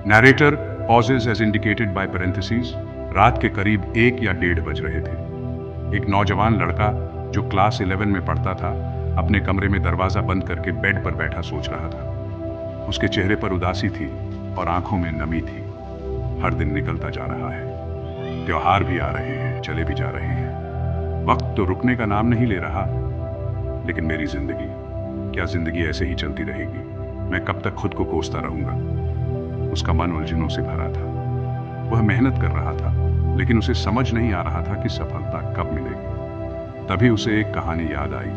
Narrator pauses as indicated by parenthesis. रात के करीब 1 या 1:30 बज रहे थे। एक नौजवान लड़का जो क्लास 11 में पढ़ता था, अपने कमरे में दरवाजा बंद करके बेड पर बैठा सोच रहा था। उसके चेहरे पर उदासी थी और आंखों में नमी थी। हर दिन निकलता जा रहा है, त्योहार भी आ रहे हैं, चले भी जा रहे हैं। वक्त तो रुकने का नाम नहीं ले रहा। लेकिन मेरी जिंदगी, क्या जिंदगी ऐसे ही चलती रहेगी? मैं कब तक खुद को कोसता रहूंगा? उसका मन उलझनों से भरा था। वह मेहनत कर रहा था, लेकिन उसे समझ नहीं आ रहा था कि सफलता कब मिलेगी। तभी उसे एक कहानी याद आई,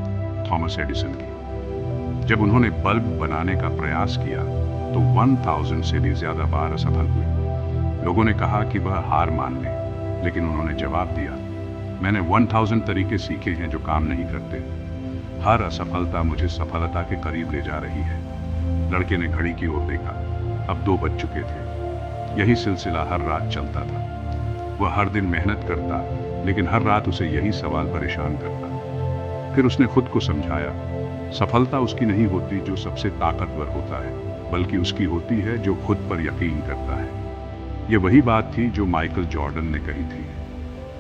थॉमस एडिसन की। जब उन्होंने बल्ब बनाने का प्रयास किया तो 1000 से भी ज्यादा बार असफल हुए। लोगों ने कहा कि वह हार मान ले, लेकिन उन्होंने जवाब दिया, मैंने 1000 तरीके सीखे हैं जो काम नहीं करते। हर असफलता मुझे सफलता के करीब ले जा रही है। लड़के ने घड़ी की ओर देखा। अब 2 बज चुके थे। यही सिलसिला हर रात चलता था। वह हर दिन मेहनत करता, लेकिन हर रात उसे यही सवाल परेशान करता। फिर उसने खुद को समझाया, सफलता उसकी नहीं होती जो सबसे ताकतवर होता है, बल्कि उसकी होती है जो खुद पर यकीन करता है। यह वही बात थी जो माइकल जॉर्डन ने कही थी।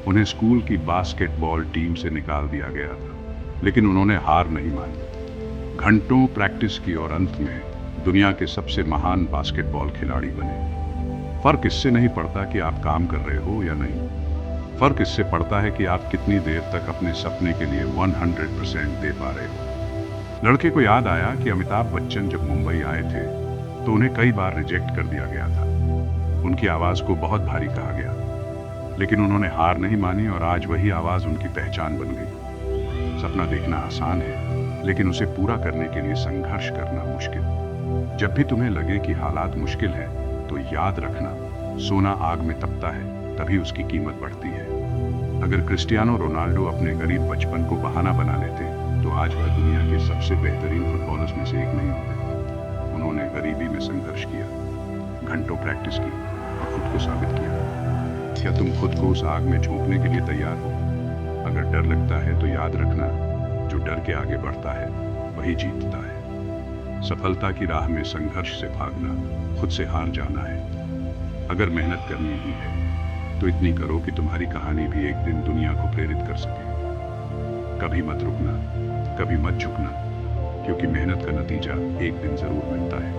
उन्हें स्कूल की बास्केटबॉल टीम से निकाल दिया गया था, लेकिन उन्होंने हार नहीं मानी। घंटों प्रैक्टिस की और अंत में दुनिया के सबसे महान बास्केटबॉल खिलाड़ी बने। फर्क इससे नहीं पड़ता कि आप काम कर रहे हो या नहीं। फर्क इससे पड़ता है कि आप कितनी देर तक अपने सपने के लिए 100% दे पा रहे हो। लड़के को याद आया कि अमिताभ बच्चन जब मुंबई आए थे तो उन्हें कई बार रिजेक्ट कर दिया गया था। उनकी आवाज को बहुत भारी कहा गया, लेकिन उन्होंने हार नहीं मानी और आज वही आवाज उनकी पहचान बन गई। सपना देखना आसान है, लेकिन उसे पूरा करने के लिए संघर्ष करना मुश्किल। जब भी तुम्हें लगे कि हालात मुश्किल हैं, तो याद रखना, सोना आग में तपता है, तभी उसकी कीमत बढ़ती है। अगर क्रिस्टियानो रोनाल्डो अपने गरीब बचपन को बहाना बना लेते तो आज वह दुनिया के सबसे बेहतरीन फुटबॉलर्स में से एक नहीं होते। उन्होंने गरीबी में संघर्ष किया, घंटों प्रैक्टिस की और खुद को साबित किया। क्या तुम खुद को उस आग में झोंकने के लिए तैयार हो? अगर डर लगता है तो याद रखना, जो डर के आगे बढ़ता है वही जीतता है। सफलता की राह में संघर्ष से भागना, खुद से हार जाना है। अगर मेहनत करनी ही है तो इतनी करो कि तुम्हारी कहानी भी एक दिन दुनिया को प्रेरित कर सके। कभी मत रुकना, कभी मत झुकना, क्योंकि मेहनत का नतीजा एक दिन जरूर मिलता है।